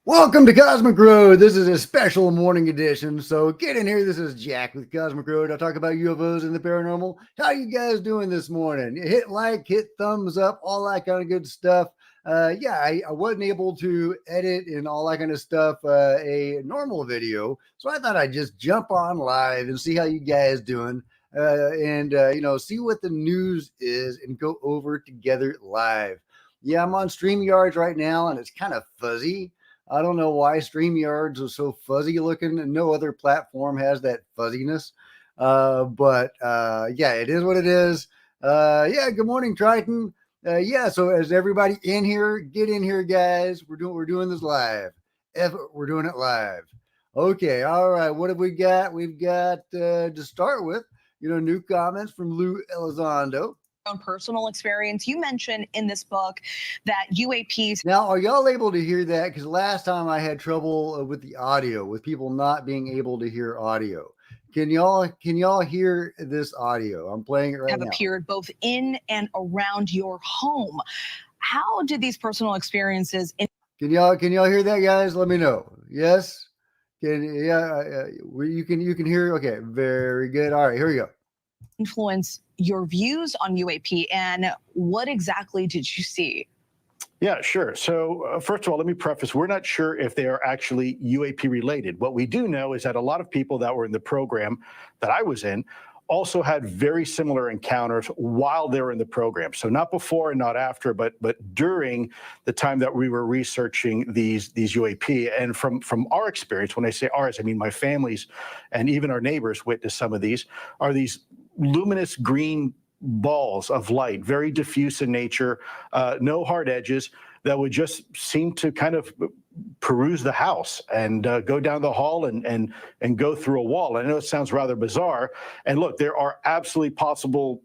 Welcome to Cosmic Road. This is a special morning edition. So get in here. This is Jack with Cosmic Road. I talk about UFOs and the paranormal. How you guys doing this morning? Hit like, hit thumbs up, all that kind of good stuff. I wasn't able to edit and all that kind of stuff, a normal video. So I thought I'd just jump on live and see how you guys doing. See what the news is and go over it together live. Yeah, I'm on StreamYards right now and it's kind of fuzzy. I don't know why StreamYards is so fuzzy looking, and no other platform has that fuzziness. It is what it is. Good morning, Triton. So as everybody in here, get in here, guys. We're doing this live. We're doing it live. Okay, all right. What have we got? We've got to start with, new comments from Lou Elizondo. Own personal experience. You mentioned in this book that UAPs. Now, are y'all able to hear that? Because last time I had trouble with the audio, with people not being able to hear audio. Can y'all hear this audio? I'm playing it right now. Have appeared both in and around your home. How did these personal experiences? Can y'all hear that, guys? Let me know. Yes. You can hear. Okay, very good. All right, here we go. Influence your views on UAP, and what exactly did you see? Yeah, sure. So first of all, let me preface, we're not sure if they are actually UAP related. What we do know is that a lot of people that were in the program that I was in also had very similar encounters while they were in the program. So not before and not after, but during the time that we were researching these UAP. And from our experience, when I say ours, I mean my family's and even our neighbors witnessed some of these, are these luminous green balls of light, very diffuse in nature, no hard edges, that would just seem to kind of peruse the house and go down the hall and go through a wall. I know it sounds rather bizarre. And look, there are absolutely possible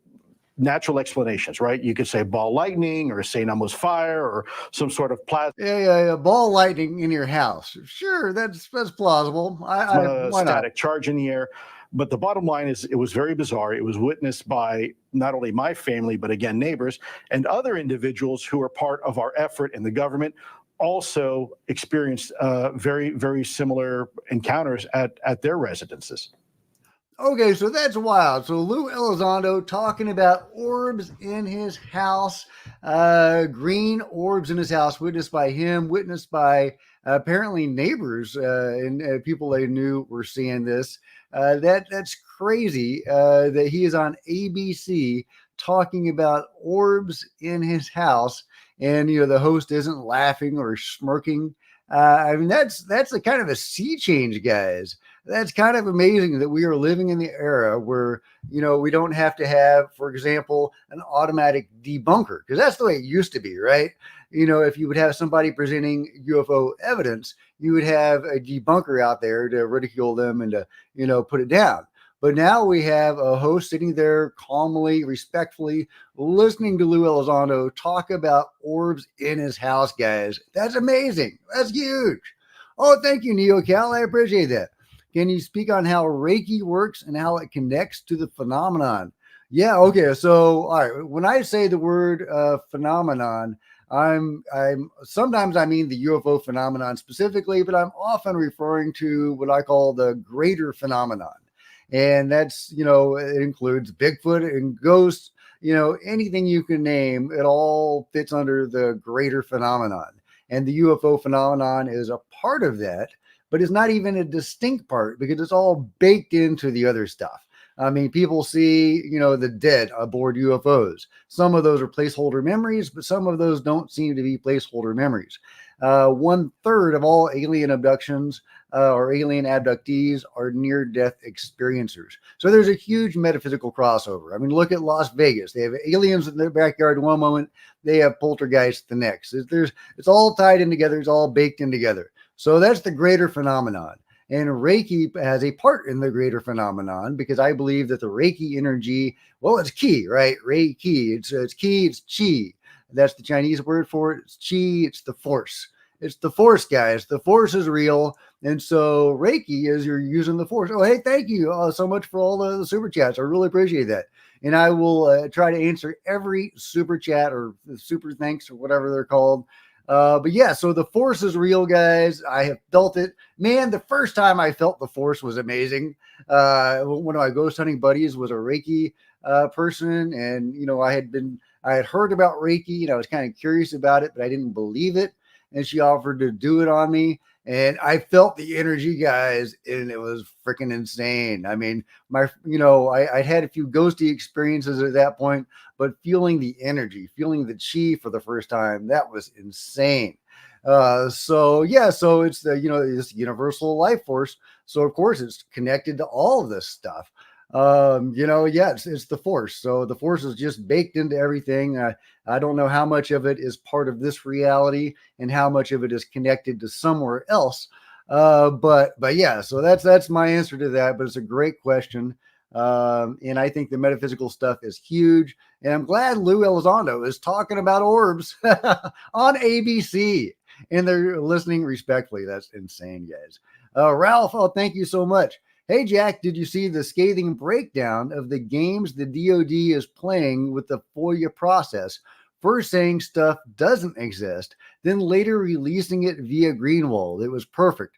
natural explanations, right? You could say ball lightning or St. Elmo's fire or some sort of plasma. Yeah. Ball lightning in your house. Sure, that's plausible. Why static not? Charge in the air. But the bottom line is it was very bizarre. It was witnessed by not only my family, but again, neighbors and other individuals who are part of our effort in the government also experienced very, very similar encounters at their residences. Okay, so that's wild. So Lou Elizondo talking about orbs in his house, green orbs in his house, witnessed by him, witnessed by apparently neighbors and people they knew were seeing this. That's crazy that he is on ABC talking about orbs in his house, and the host isn't laughing or smirking. That's a kind of a sea change, guys. That's kind of amazing that we are living in the era where, we don't have to have, for example, an automatic debunker, because that's the way it used to be, right? If you would have somebody presenting UFO evidence, you would have a debunker out there to ridicule them and to, put it down. But now we have a host sitting there calmly, respectfully, listening to Lou Elizondo talk about orbs in his house, guys. That's amazing. That's huge. Oh, thank you, NeoCal. I appreciate that. Can you speak on how Raiki works and how it connects to the phenomenon? Yeah, okay. So, all right. When I say the word phenomenon, I'm sometimes I mean the UFO phenomenon specifically, but I'm often referring to what I call the greater phenomenon. And that's, it includes Bigfoot and ghosts, anything you can name, it all fits under the greater phenomenon. And the UFO phenomenon is a part of that, but it's not even a distinct part because it's all baked into the other stuff. I mean, people see, the dead aboard UFOs. Some of those are placeholder memories, but some of those don't seem to be placeholder memories. 1/3 of all alien abductions or alien abductees are near-death experiencers. So there's a huge metaphysical crossover. I mean, look at Las Vegas. They have aliens in their backyard one moment, they have poltergeists the next. It's all tied in together. It's all baked in together. So that's the greater phenomenon. And Reiki has a part in the greater phenomenon because I believe that the Reiki energy, well, it's ki, right? Reiki, it's ki, it's chi. That's the Chinese word for it. It's chi, it's the force. It's the force, guys. The force is real. And so Reiki is you're using the force. Oh, hey, thank you so much for all the super chats. I really appreciate that. And I will try to answer every super chat or super thanks or whatever they're called But yeah, so the force is real, guys. I have felt it. Man, the first time I felt the force was amazing. One of my ghost hunting buddies was a Reiki person, and I had heard about Reiki, and I was kind of curious about it, but I didn't believe it. And she offered to do it on me, and I felt the energy, guys, and it was freaking insane. I mean, I'd had a few ghosty experiences at that point, but feeling the energy, feeling the chi for the first time, that was insane. So it's this universal life force. So of course it's connected to all of this stuff. It's the force. So the force is just baked into everything. I don't know how much of it is part of this reality and how much of it is connected to somewhere else. But yeah, so that's my answer to that. But it's a great question. And I think the metaphysical stuff is huge. And I'm glad Lou Elizondo is talking about orbs on ABC, and they're listening respectfully. That's insane, guys. Ralph, thank you so much. Hey, Jack, did you see the scathing breakdown of the games the DoD is playing with the FOIA process? First saying stuff doesn't exist, then later releasing it via Greenwald. It was perfect.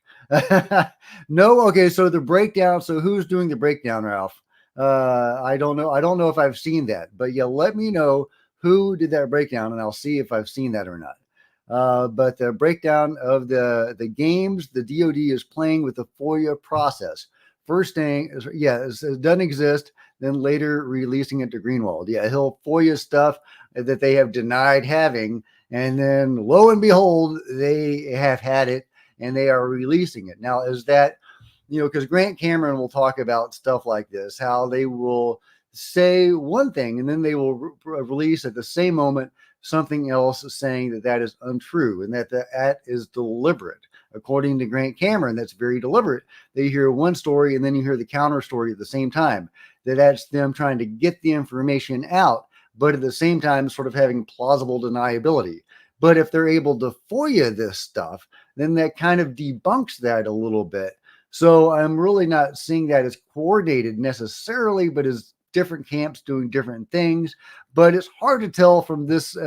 No, okay, so the breakdown. So who's doing the breakdown, Ralph? I don't know. I don't know if I've seen that, but yeah, let me know who did that breakdown, and I'll see if I've seen that or not. But the breakdown of the games the DoD is playing with the FOIA process. First thing is, it doesn't exist, then later releasing it to Greenwald. Yeah, he'll FOIA stuff that they have denied having, and then lo and behold, they have had it, and they are releasing it. Now, is that, because Grant Cameron will talk about stuff like this, how they will say one thing, and then they will release at the same moment something else saying that is untrue, and that is deliberate. According to Grant Cameron, that's very deliberate. They hear one story and then you hear the counter story at the same time. That's them trying to get the information out, but at the same time, sort of having plausible deniability. But if they're able to FOIA this stuff, then that kind of debunks that a little bit. So I'm really not seeing that as coordinated necessarily, but as different camps doing different things. But it's hard to tell from this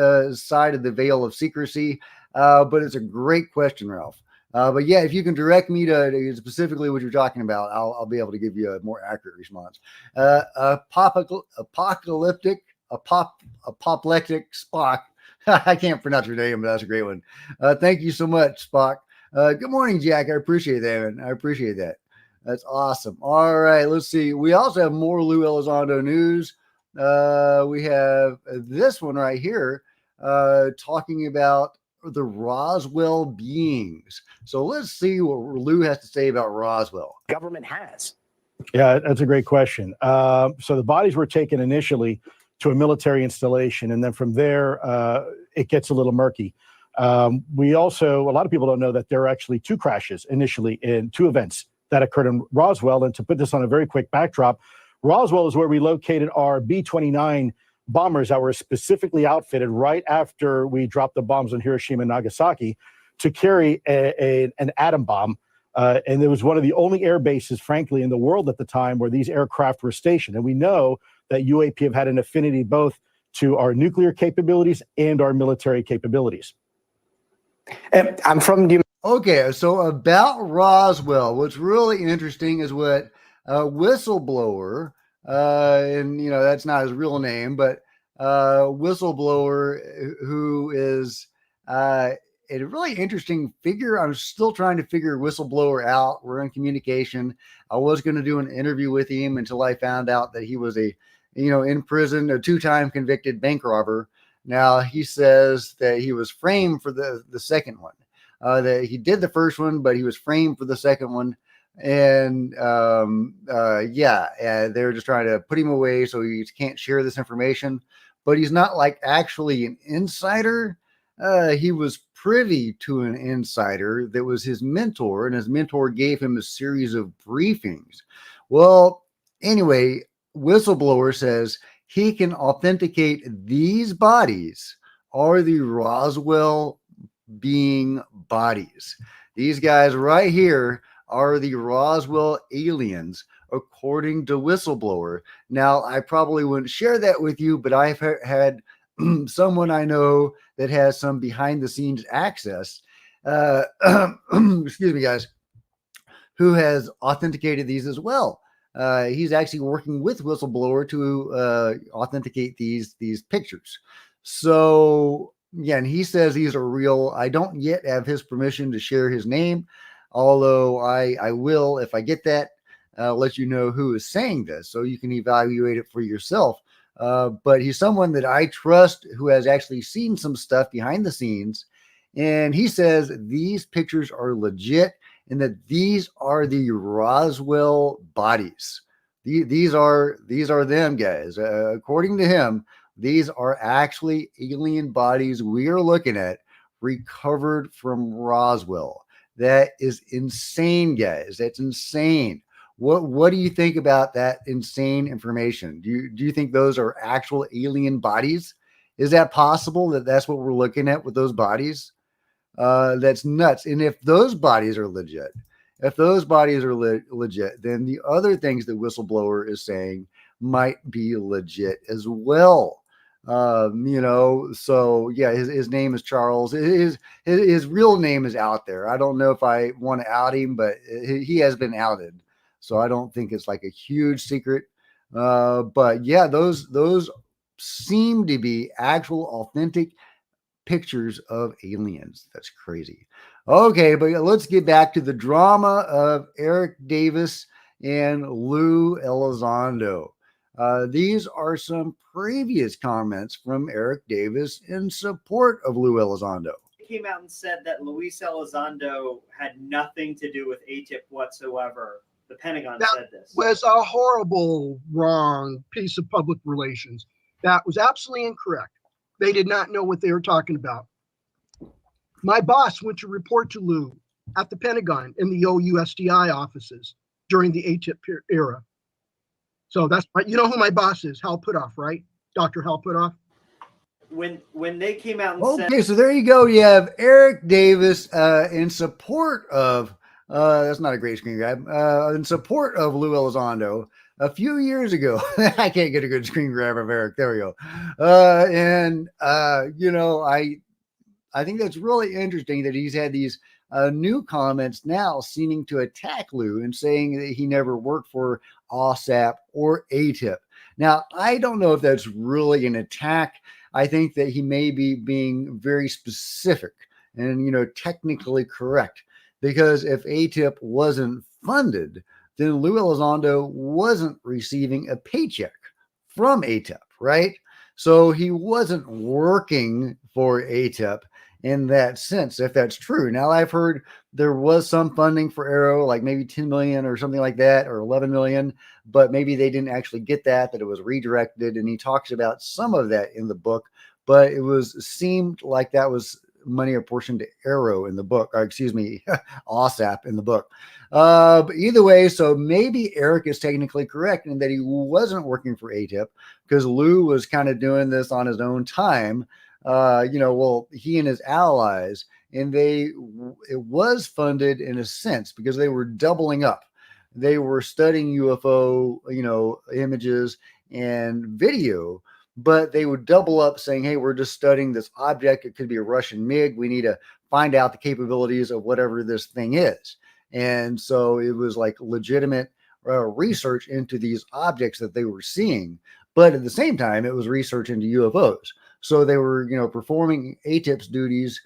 side of the veil of secrecy. But it's a great question, Ralph. But yeah, if you can direct me to specifically what you're talking about, I'll be able to give you a more accurate response. Apocalyptic Spock. I can't pronounce your name, but that's a great one. Thank you so much, Spock. Good morning, Jack. I appreciate that, man. I appreciate that. That's awesome. All right, let's see. We also have more Lou Elizondo news. We have this one right here talking about the Roswell beings. So let's see what Lou has to say about Roswell. Government has. Yeah, that's a great question. So the bodies were taken initially to a military installation, and then from there, it gets a little murky. We also, a lot of people don't know that there are actually two crashes initially in two events that occurred in Roswell. And to put this on a very quick backdrop, Roswell is where we located our B-29 bombers that were specifically outfitted right after we dropped the bombs on Hiroshima and Nagasaki to carry an atom bomb. And it was one of the only air bases, frankly, in the world at the time where these aircraft were stationed. And we know that UAP have had an affinity both to our nuclear capabilities and our military capabilities. I'm from the... Okay, so about Roswell, what's really interesting is what Whistleblower, and that's not his real name, but Whistleblower, who is a really interesting figure. I'm still trying to figure Whistleblower out. We're in communication. I was going to do an interview with him until I found out that he was in prison, a 2-time convicted bank robber. Now he says that he was framed for the second one. That he did the first one, but he was framed for the second one. And they're just trying to put him away so he can't share this information. But he's not like actually an insider. He was privy to an insider that was his mentor, and his mentor gave him a series of briefings. Well, anyway, Whistleblower says he can authenticate these bodies are the Roswell being bodies. These guys right here are the Roswell aliens, according to Whistleblower. Now, I probably wouldn't share that with you, but I've had someone I know that has some behind the scenes access, excuse me, guys, who has authenticated these as well. He's actually working with Whistleblower to authenticate these pictures. So again, he says these are real. I don't yet have his permission to share his name, although I will, if I get that, let you know who is saying this so you can evaluate it for yourself. But he's someone that I trust who has actually seen some stuff behind the scenes. And he says these pictures are legit and that these are the Roswell bodies. These are them, guys. According to him, these are actually alien bodies we are looking at recovered from Roswell. That is insane, guys. That's insane. What do you think about that insane information? Do you think those are actual alien bodies? Is that possible that that's what we're looking at with those bodies? That's nuts. And if those bodies are legit, legit, then the other things that Whistleblower is saying might be legit as well. So yeah, his name is Charles. His real name is out there. I don't know if I want to out him, but he has been outed. So I don't think it's like a huge secret. But yeah, those seem to be actual authentic pictures of aliens. That's crazy. Okay, but let's get back to the drama of Eric Davis and Lou Elizondo. These are some previous comments from Eric Davis in support of Lou Elizondo. He came out and said that Luis Elizondo had nothing to do with AATIP whatsoever. The Pentagon said this. Was a horrible, wrong piece of public relations. That was absolutely incorrect. They did not know what they were talking about. My boss went to report to Lou at the Pentagon in the OUSDI offices during the AATIP era. So that's, you know who my boss is, Hal Putoff, right? Dr. Hal Putoff. When they came out and said, okay, so there you go. You have Eric Davis in support of that's not a great screen grab. In support of Lou Elizondo a few years ago. I can't get a good screen grab of Eric. There we go. I think that's really interesting that he's had these new comments now seeming to attack Lou and saying that he never worked for OSAP or AATIP. Now, I don't know if that's really an attack. I think that he may be being very specific and, technically correct. Because if AATIP wasn't funded, then Lou Elizondo wasn't receiving a paycheck from AATIP, right? So he wasn't working for AATIP in that sense, if that's true. Now, I've heard there was some funding for AARO, like maybe 10 million or something like that, or 11 million, but maybe they didn't actually get that it was redirected. And he talks about some of that in the book, but seemed like that was money apportioned to AARO in the book, or excuse me, OSAP in the book. But either way, so maybe Eric is technically correct in that he wasn't working for AATIP because Lou was kind of doing this on his own time. He and his allies, and it was funded in a sense because they were doubling up. They were studying UFO, images and video, but they would double up saying, hey, we're just studying this object. It could be a Russian MiG. We need to find out the capabilities of whatever this thing is. And so it was like legitimate research into these objects that they were seeing. But at the same time, it was research into UFOs. So they were, performing AATIP's duties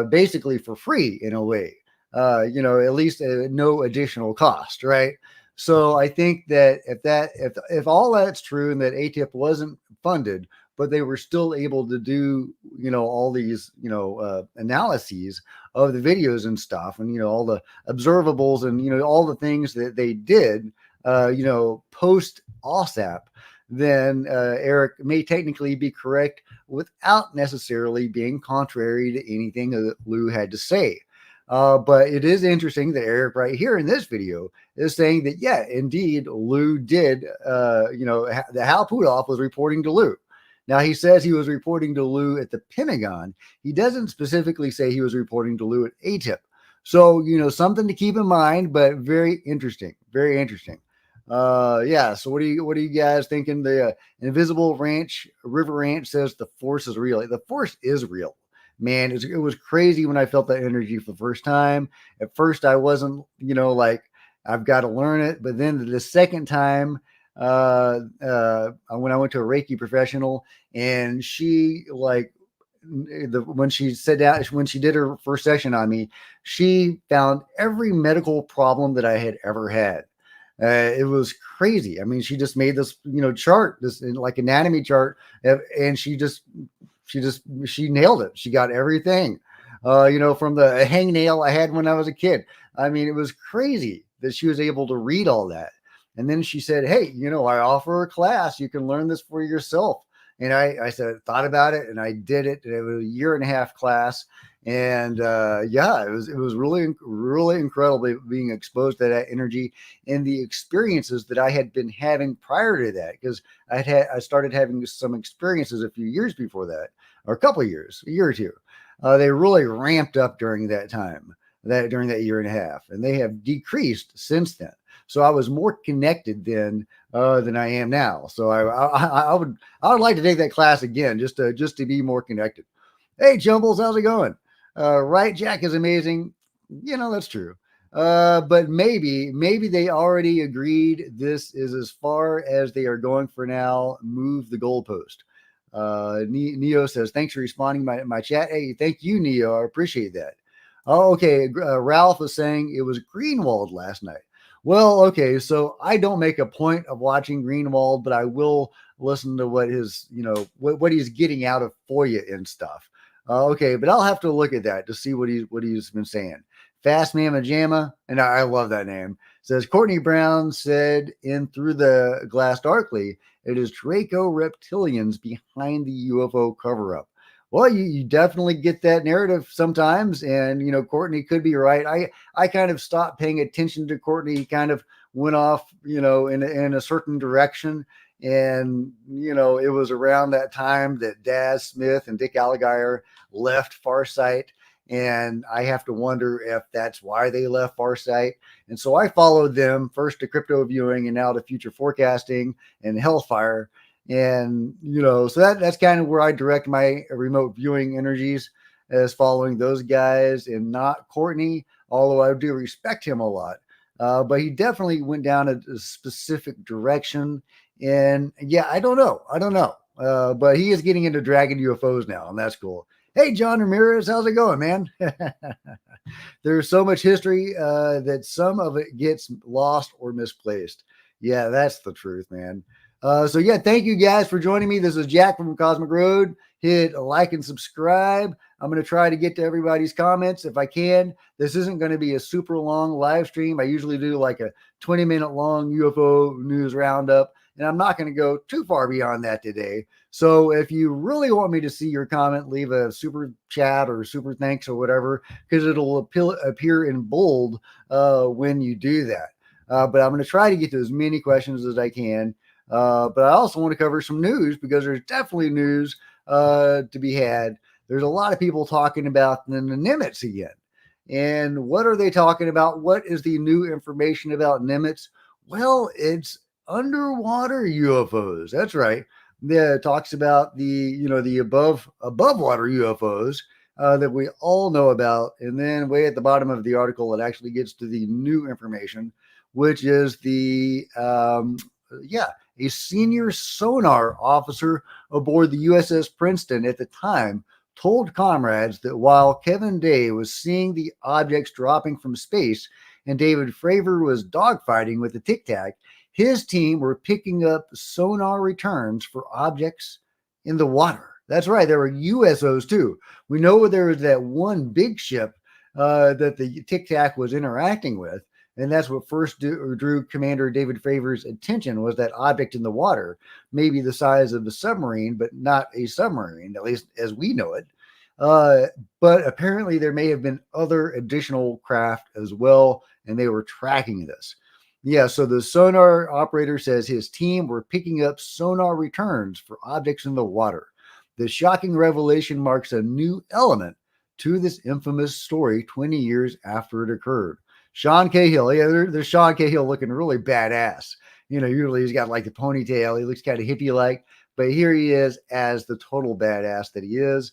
basically for free in a way, at least no additional cost, right? So I think that if all that's true and that AATIP wasn't funded, but they were still able to do, all these, analyses of the videos and stuff and, all the observables and, all the things that they did, post OSAP, then Eric may technically be correct without necessarily being contrary to anything that Lou had to say. But it is interesting that Eric right here in this video is saying that, yeah, indeed, Lou did, the Hal Putoff was reporting to Lou. Now, he says he was reporting to Lou at the Pentagon. He doesn't specifically say he was reporting to Lou at AATIP. So, something to keep in mind, but very interesting, very interesting. Yeah. So what are you guys thinking? The Invisible River Ranch says the force is real. The force is real, man. It was crazy when I felt that energy for the first time. At first, I wasn't, like I've got to learn it, but then the second time, when I went to a Reiki professional, and she when she sat down, when she did her first session on me, she found every medical problem that I had ever had. It was crazy. I mean, she just made this, chart, this like anatomy chart, and she nailed it. She got everything, from the hangnail I had when I was a kid. I mean, it was crazy that she was able to read all that. And then she said, "Hey, I offer a class. You can learn this for yourself." And I said, thought about it, and I did it. It was a 1.5-year class. And yeah, it was really, really incredible being exposed to that energy and the experiences that I had been having prior to that, because I started having some experiences a few years before that, or a couple of years, a year or two. They really ramped up during that time, during that 1.5 years, and they have decreased since then. So I was more connected then than I am now. So I would like to take that class again, just to be more connected. Hey, Jumbles, how's it going? Right, Jack is amazing. That's true. But maybe they already agreed this is as far as they are going for now. Move the goalpost. Neo says, thanks for responding to my chat. Hey, thank you, Neo. I appreciate that. Oh, okay. Ralph is saying it was Greenwald last night. Well, okay. So I don't make a point of watching Greenwald, but I will listen to what his, what he's getting out of FOIA and stuff. Okay, but I'll have to look at that to see what he's been saying. Fast Man Majama, and I love that name, says Courtney Brown said in Through the Glass Darkly, it is Draco reptilians behind the UFO cover-up. Well, you definitely get that narrative sometimes, and Courtney could be right. I kind of stopped paying attention to Courtney. He kind of went off, in a certain direction. And, it was around that time that Daz Smith and Dick Alligayer left Farsight. And I have to wonder if that's why they left Farsight. And so I followed them first to crypto viewing and now to future forecasting and Hellfire. And, so that's kind of where I direct my remote viewing energies, as following those guys and not Courtney, although I do respect him a lot. But he definitely went down a specific direction. And yeah, I don't know. But he is getting into dragon UFOs now, and that's cool. Hey, John Ramirez, how's it going, man? There's so much history that some of it gets lost or misplaced. Yeah, that's the truth, man. So yeah, thank you guys for joining me. This is Jack from Cosmic Road. Hit like and subscribe. I'm going to try to get to everybody's comments if I can. This isn't going to be a super long live stream. I usually do like a 20-minute long UFO news roundup, and I'm not going to go too far beyond that today. So if you really want me to see your comment, leave a super chat or super thanks or whatever, because it'll appear in bold when you do that. But I'm going to try to get to as many questions as I can. But I also want to cover some news, because there's definitely news to be had. There's a lot of people talking about the Nimitz again. And what are they talking about? What is the new information about Nimitz? Well, it's underwater UFOs. That's right. It talks about the above water UFOs that we all know about. And then way at the bottom of the article, it actually gets to the new information, which is a senior sonar officer aboard the USS Princeton at the time told comrades that while Kevin Day was seeing the objects dropping from space and David Fravor was dogfighting with the Tic Tac, his team were picking up sonar returns for objects in the water. That's right. There were USOs too. We know there was that one big ship that the Tic Tac was interacting with. And that's what first drew Commander David Favor's attention, was that object in the water, maybe the size of a submarine, but not a submarine, at least as we know it. But apparently there may have been other additional craft as well, and they were tracking this. Yeah, so the sonar operator says his team were picking up sonar returns for objects in the water. The shocking revelation marks a new element to this infamous story 20 years after it occurred. Sean Cahill. Yeah, there's Sean Cahill looking really badass. Usually he's got like the ponytail. He looks kind of hippie like, but here he is as the total badass that he is,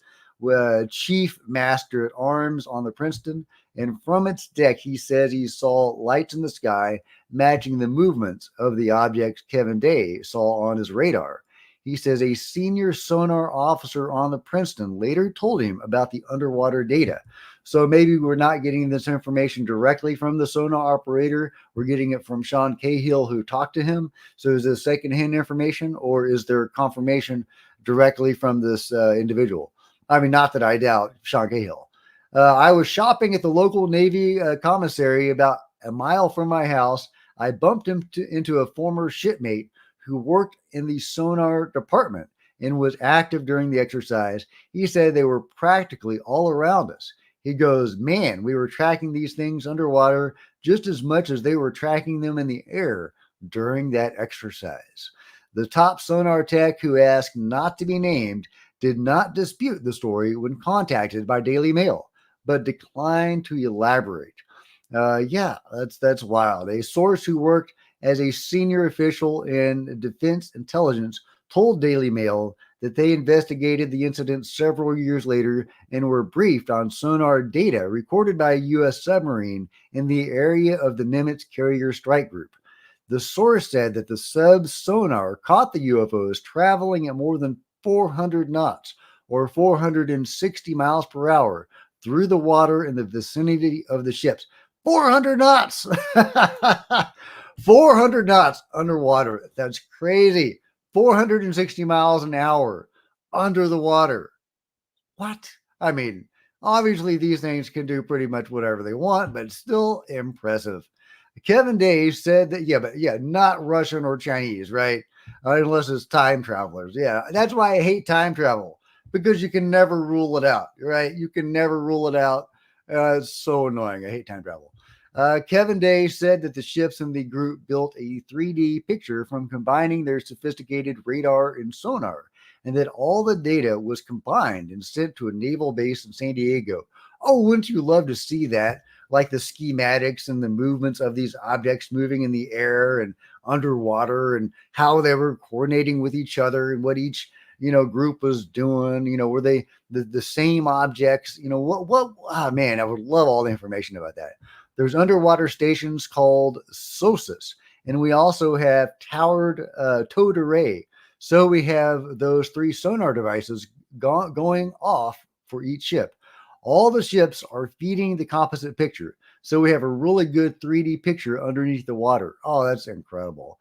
chief master at arms on the Princeton. And from its deck, he says he saw lights in the sky matching the movements of the objects Kevin Day saw on his radar. He says a senior sonar officer on the Princeton later told him about the underwater data. So maybe we're not getting this information directly from the sonar operator. We're getting it from Sean Cahill, who talked to him. So is this secondhand information, or is there confirmation directly from this individual? I mean, not that I doubt Sean Cahill. I was shopping at the local Navy commissary about a mile from my house. I bumped into a former shipmate who worked in the sonar department and was active during the exercise. He said they were practically all around us. He goes, man, we were tracking these things underwater just as much as they were tracking them in the air during that exercise. The top sonar tech, who asked not to be named, did not dispute the story when contacted by Daily Mail, but declined to elaborate. Yeah, that's wild. A source who worked as a senior official in defense intelligence told Daily Mail that they investigated the incident several years later and were briefed on sonar data recorded by a U.S. submarine in the area of the Nimitz Carrier Strike Group. The source said that the sub's sonar caught the UFOs traveling at more than 400 knots or 460 miles per hour through the water in the vicinity of the ships. 400 knots! 400 knots underwater. That's crazy. 460 miles an hour under the water. What? I mean, obviously these things can do pretty much whatever they want, but still impressive. Kevin Day said that, not Russian or Chinese, right? Unless it's time travelers. Yeah, that's why I hate time travel, because you can never rule it out, right? You can never rule it out. It's so annoying. I hate time travel. Kevin Day said that the ships in the group built a 3D picture from combining their sophisticated radar and sonar, and that all the data was combined and sent to a naval base in San Diego. Oh, wouldn't you love to see that? Like the schematics and the movements of these objects moving in the air and underwater, and how they were coordinating with each other and what each group was doing. Were they the same objects? Oh man, I would love all the information about that. There's underwater stations called SOSUS, and we also have towed array. So we have those 3 sonar devices going off for each ship. All the ships are feeding the composite picture. So we have a really good 3D picture underneath the water. Oh, that's incredible.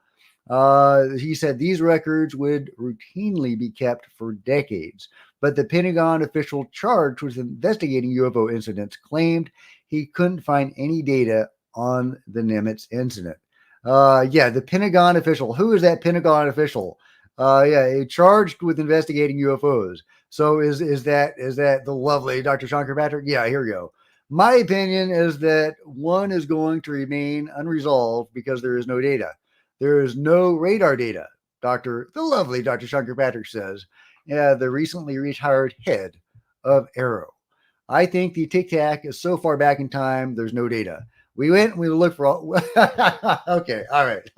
He said these records would routinely be kept for decades, but the Pentagon official charged with investigating UFO incidents claimed he couldn't find any data on the Nimitz incident. The Pentagon official. Who is that Pentagon official? Charged with investigating UFOs. So is that the lovely Dr. Sean Kirkpatrick? Yeah, here we go. My opinion is that one is going to remain unresolved because there is no data. There is no radar data, the lovely Dr. Sean Kirkpatrick says, the recently retired head of AARO. I think the Tic Tac is so far back in time, there's no data. We went and we looked for all. Okay, all right.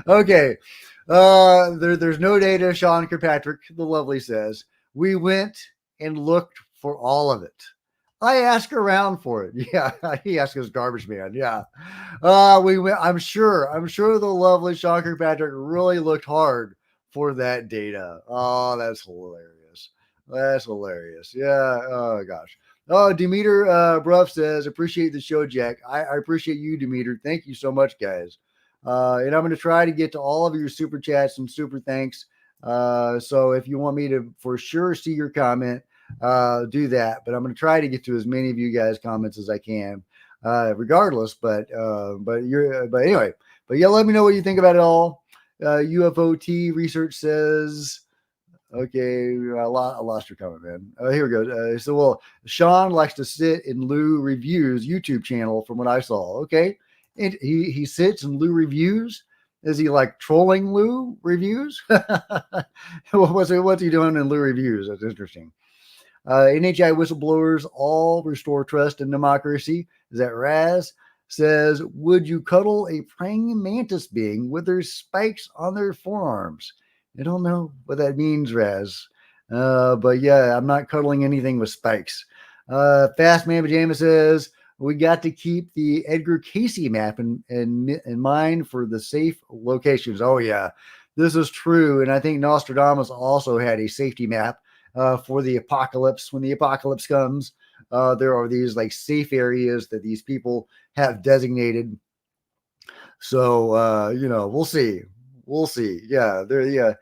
Okay. There's no data, Sean Kirkpatrick, the lovely says. We went and looked for all of it. I asked around for it. Yeah, he asked his garbage man. Yeah. We went, I'm sure the lovely Sean Kirkpatrick really looked hard for that data. Oh, that's hilarious. That's hilarious. Yeah. Oh gosh. Oh, Demeter Bruff says, appreciate the show, Jack. I appreciate you, Demeter. Thank you so much, guys. And I'm going to try to get to all of your super chats and super thanks. So if you want me to for sure see your comment, do that. But I'm going to try to get to as many of you guys' comments as I can, regardless. But anyway, let me know what you think about it all. UFOT research says, okay, I lost your comment, man. Here we go. Sean likes to sit in Lou Reviews YouTube channel from what I saw. Okay. And he sits in Lou Reviews. Is he like trolling Lou Reviews? What's he doing in Lou Reviews? That's interesting. NHI whistleblowers all restore trust in democracy. Is that Raz? says, would you cuddle a praying mantis being with their spikes on their forearms? I don't know what that means, Raz. But yeah, I'm not cuddling anything with spikes. Fast Man Pajama says, we got to keep the Edgar Casey map in mind for the safe locations. Oh, yeah, this is true. And I think Nostradamus also had a safety map for the apocalypse. When the apocalypse comes, there are these like safe areas that these people have designated. So, we'll see. We'll see. Yeah, there. Yeah,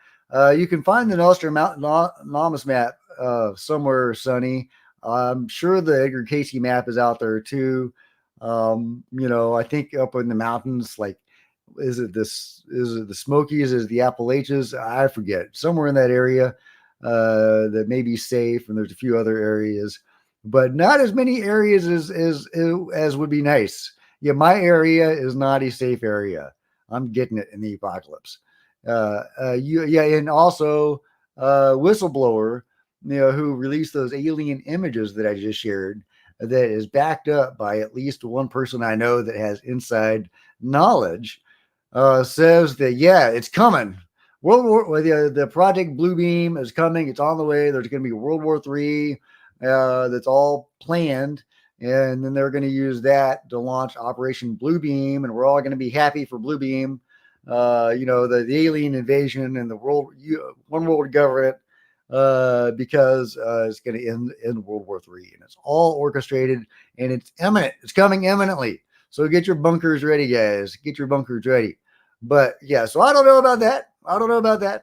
you can find the Nostradamus map somewhere, Sonny. I'm sure the Edgar Casey map is out there too. I think up in the mountains, like, is it the Smokies? Is the Appalachians? I forget. Somewhere in that area that may be safe, and there's a few other areas, but not as many areas as would be nice. Yeah, my area is not a safe area. I'm getting it in the apocalypse. And also Whistleblower, who released those alien images that I just shared, that is backed up by at least one person I know that has inside knowledge, says that, yeah, it's coming. The Project Bluebeam is coming. It's on the way. There's going to be World War III that's all planned. And then they're going to use that to launch Operation Bluebeam. And we're all going to be happy for Bluebeam. The alien invasion and the one world government, because it's going to end World War III. And it's all orchestrated and it's imminent. It's coming imminently. So get your bunkers ready, guys. Get your bunkers ready. But yeah, so I don't know about that.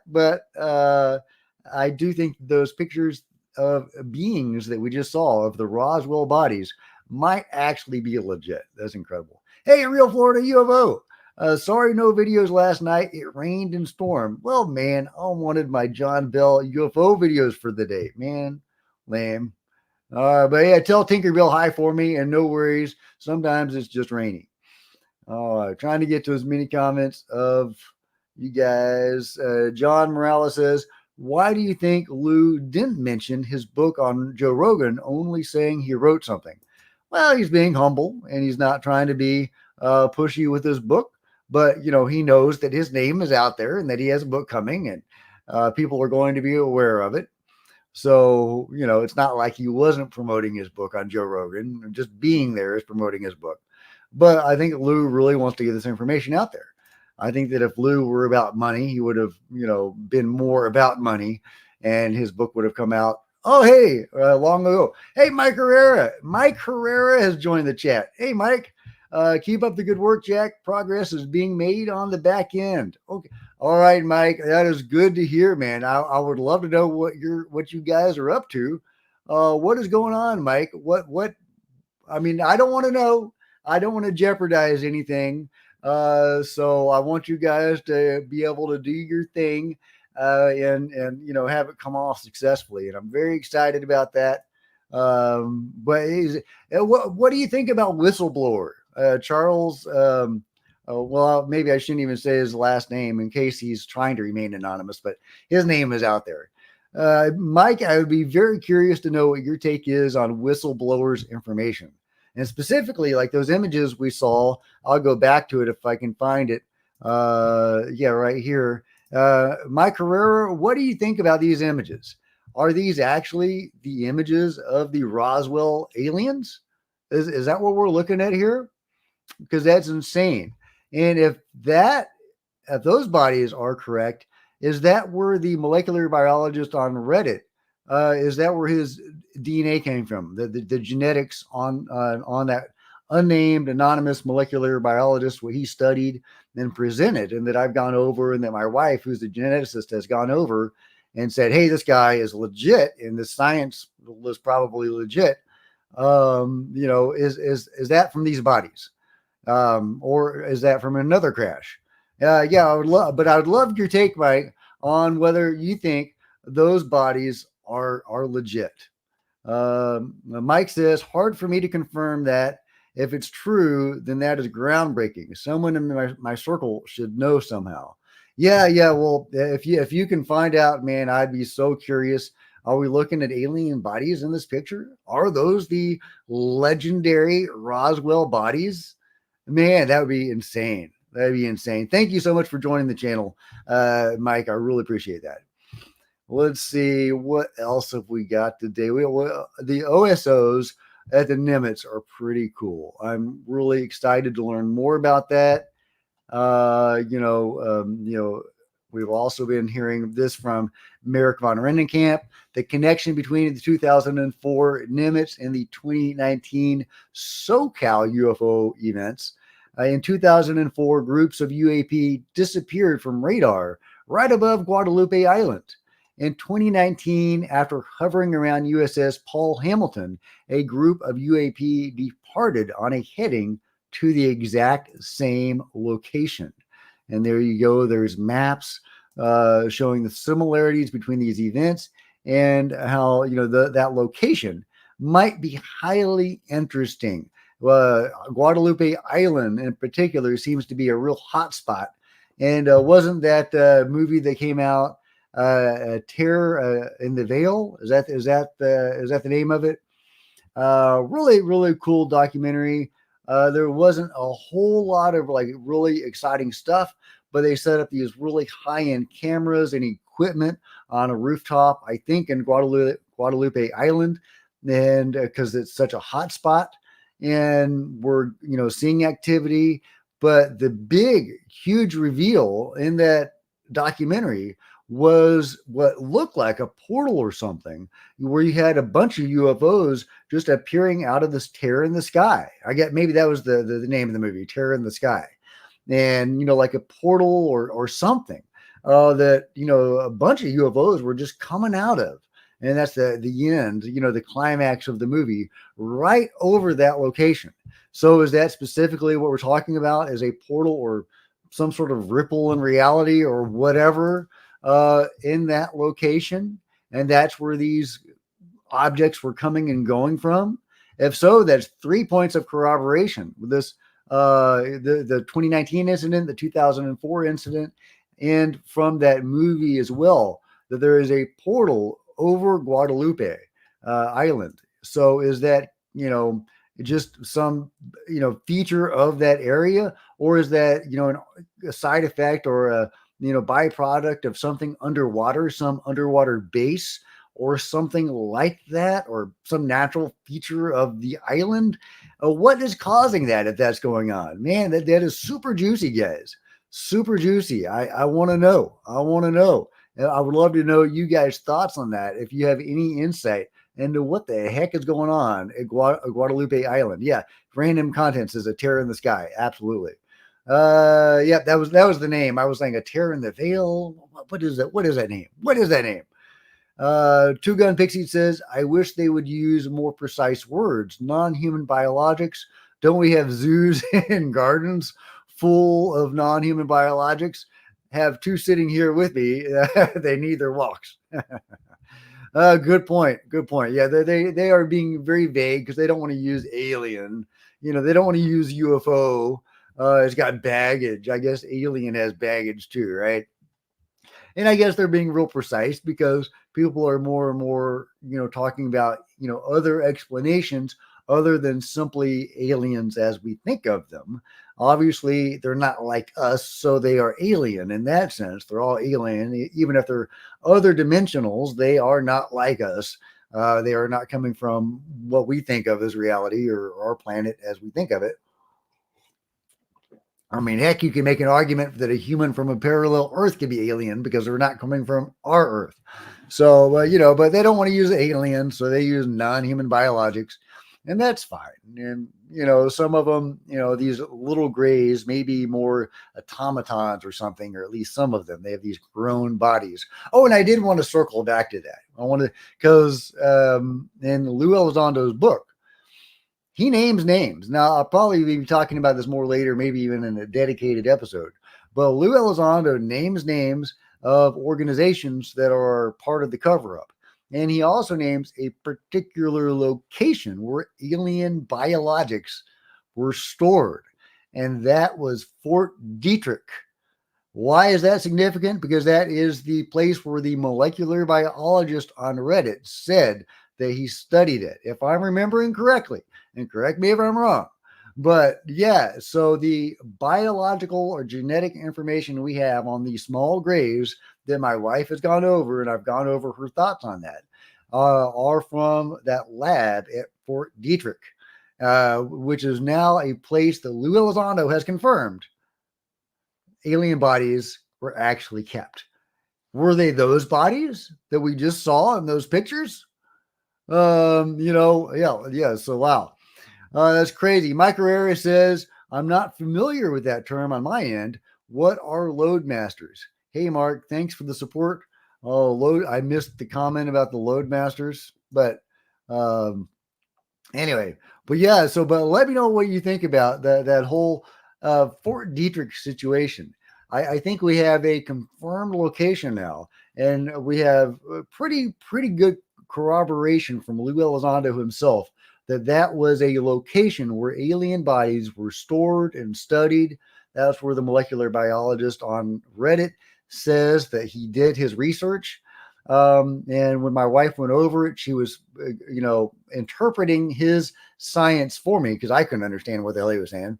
But I do think those pictures of beings that we just saw of the Roswell bodies might actually be legit. That's incredible. Hey, Real Florida UFO. Sorry, no videos last night. It rained and stormed. Well, man, I wanted my John Bell UFO videos for the day. Man, lame. But yeah, tell Tinkerbell hi for me, and no worries. Sometimes it's just raining. Trying to get to as many comments of you guys. John Morales says, why do you think Lou didn't mention his book on Joe Rogan, only saying he wrote something? Well, he's being humble and he's not trying to be pushy with his book, but he knows that his name is out there and that he has a book coming, and people are going to be aware of it. So, it's not like he wasn't promoting his book on Joe Rogan. Just being there is promoting his book. But I think Lou really wants to get this information out there. I think that if Lou were about money, he would have, been more about money, and his book would have come out. Oh, hey, long ago. Hey, Mike Herrera. Mike Herrera has joined the chat. Hey, Mike, keep up the good work, Jack. Progress is being made on the back end. Okay. All right, Mike. That is good to hear, man. I would love to know what you guys are up to. What is going on, Mike? I mean, I don't want to know. I don't want to jeopardize anything. So I want you guys to be able to do your thing, and have it come off successfully. And I'm very excited about that. But what do you think about Whistleblower? Charles, well, maybe I shouldn't even say his last name in case he's trying to remain anonymous, but his name is out there. Mike, I would be very curious to know what your take is on Whistleblower's information. And specifically, like those images we saw, I'll go back to it if I can find it. Yeah, right here. Mike Herrera, what do you think about these images? Are these actually the images of the Roswell aliens? Is that what we're looking at here? Because that's insane. And if those bodies are correct, is that where the molecular biologist on Reddit, is that where his DNA came from? The genetics on that unnamed anonymous molecular biologist, what he studied and presented, and that I've gone over, and that my wife, who's a geneticist, has gone over and said, hey, this guy is legit, and the science was probably legit. Is that from these bodies? Or is that from another crash? Yeah, I would love your take, Mike, on whether you think those bodies are legit. Mike says, hard for me to confirm that. If it's true, then that is groundbreaking. Someone in my circle should know somehow. Yeah. Well, if you can find out, man, I'd be so curious. Are we looking at alien bodies in this picture? Are those the legendary Roswell bodies? Man, that would be insane. That'd be insane. Thank you so much for joining the channel, Mike. I really appreciate that. Let's see what else have we got today. The OSOs at the Nimitz are pretty cool. I'm really excited to learn more about that. We've also been hearing this from Merrick von Rendenkamp, the connection between the 2004 Nimitz and the 2019 SoCal UFO events. In 2004, groups of UAP disappeared from radar right above Guadalupe Island. In 2019, after hovering around USS Paul Hamilton, a group of UAP departed on a heading to the exact same location. And there you go. There's maps showing the similarities between these events and how, that location might be highly interesting. Guadalupe Island in particular seems to be a real hot spot. And wasn't that movie that came out, Terror in the Veil? Is that the name of it? Really, really cool documentary. There wasn't a whole lot of like really exciting stuff, but they set up these really high-end cameras and equipment on a rooftop, I think in Guadalupe Island, and because it's such a hot spot, and we're seeing activity. But the big, huge reveal in that documentary was what looked like a portal or something, where you had a bunch of UFOs just appearing out of this Terror in the Sky. I get maybe that was the name of the movie, Terror in the Sky. And, like a portal or something that, a bunch of UFOs were just coming out of. And that's the end, the climax of the movie right over that location. So is that specifically what we're talking about, is a portal or some sort of ripple in reality or whatever in that location? And that's where these objects were coming and going from? If so, that's 3 points of corroboration with this, the 2019 incident, the 2004 incident, and from that movie as well, that there is a portal over Guadalupe Island. So is that, just some, feature of that area, or is that, a side effect or a, byproduct of something underwater, some underwater base or something like that, or some natural feature of the island? What is causing that, if that's going on? Man, that is super juicy, guys. Super juicy. I want to know. I would love to know you guys' thoughts on that. If you have any insight into what the heck is going on at Guadalupe Island. Yeah. Random Content says a Terror in the Sky. Absolutely. Yeah, that was the name. I was saying a Terror in the Veil. What is that? What is that name? Two Gun Pixie says, I wish they would use more precise words. Non-human biologics. Don't we have zoos and gardens full of non-human biologics? Have two sitting here with me. They need their walks. Good point. Yeah, they are being very vague because they don't want to use alien. They don't want to use UFO. It's got baggage. I guess alien has baggage too, right? And I guess they're being real precise because people are more and more, talking about, other explanations other than simply aliens as we think of them. Obviously, they're not like us, so they are alien in that sense. They're all alien. Even if they're other dimensionals, they are not like us. They are not coming from what we think of as reality or our planet as we think of it. I mean, heck, you can make an argument that a human from a parallel Earth could be alien because they're not coming from our Earth. So, but they don't want to use alien, so they use non-human biologics, and that's fine. And, some of them, these little grays may be more automatons or something, or at least some of them, they have these grown bodies. Oh, and I did want to circle back to that. Because in Lou Elizondo's book, he names names. Now, I'll probably be talking about this more later, maybe even in a dedicated episode. But Lou Elizondo names names of organizations that are part of the cover-up. And he also names a particular location where alien biologics were stored. And that was Fort Detrick. Why is that significant? Because that is the place where the molecular biologist on Reddit said that he studied it. If I'm remembering correctly, and correct me if I'm wrong, But yeah, so the biological or genetic information we have on these small graves that my wife has gone over, and I've gone over her thoughts on that, are from that lab at Fort Detrick, which is now a place that Lou Elizondo has confirmed alien bodies were actually kept. Were they those bodies that we just saw in those pictures? Yeah. So wow, that's crazy. Mike Herrera says, "I'm not familiar with that term on my end. What are load masters?" Hey, Mark, thanks for the support. Oh, load. I missed the comment about the load masters, but anyway, but yeah. So, but let me know what you think about that whole Fort Detrick situation. I think we have a confirmed location now, and we have pretty good corroboration from Lou Elizondo himself that was a location where alien bodies were stored and studied. That's where the molecular biologist on Reddit says that he did his research. And when my wife went over it, she was, interpreting his science for me because I couldn't understand what the hell he was saying.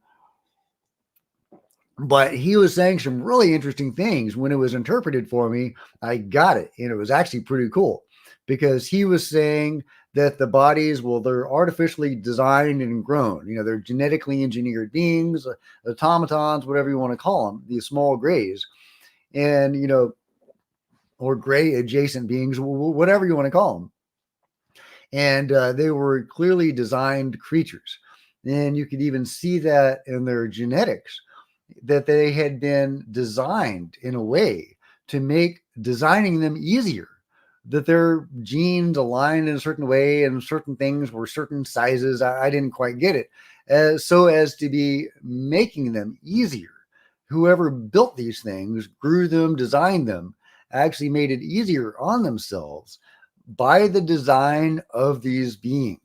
But he was saying some really interesting things. When it was interpreted for me, I got it. And it was actually pretty cool because he was saying that the bodies, well, they're artificially designed and grown. They're genetically engineered beings, automatons, whatever you want to call them, these small grays. And, or gray adjacent beings, whatever you want to call them. And they were clearly designed creatures. And you could even see that in their genetics, that they had been designed in a way to make designing them easier, that their genes aligned in a certain way and certain things were certain sizes. I didn't quite get it. So as to be making them easier. Whoever built these things, grew them, designed them, actually made it easier on themselves by the design of these beings.